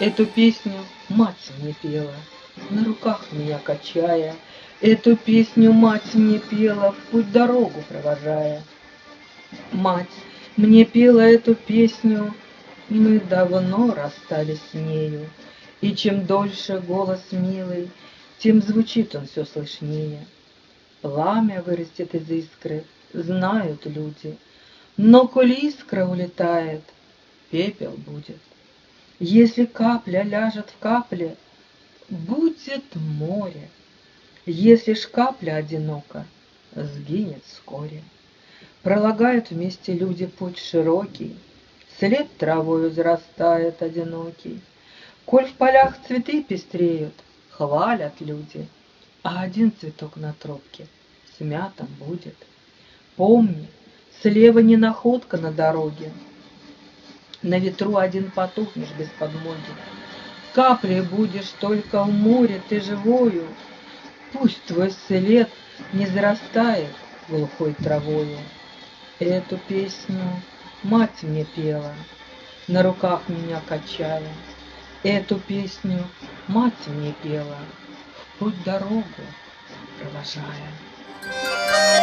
Эту песню мать мне пела, на руках меня качая. Эту песню мать мне пела, в путь дорогу провожая. Мать мне пела эту песню, мы давно расстались с нею, и чем дольше голос милый, тем звучит он все слышнее. Пламя вырастет из искры, знают люди, но коль искра улетает, пепел будет. Если капля ляжет в капле, будет море. Если ж капля одинока, сгинет вскоре. Пролагают вместе люди путь широкий, след травою зарастает одинокий. Коль в полях цветы пестреют, хвалят люди, а один цветок на тропке смятым будет. Помни, слева не находка на дороге, на ветру один потухнешь без подмоги. Каплей будешь только в море ты живою, пусть твой след не зарастает глухой травою. Эту песню мать мне пела, на руках меня качая. Эту песню мать мне пела, в путь дорогу провожая.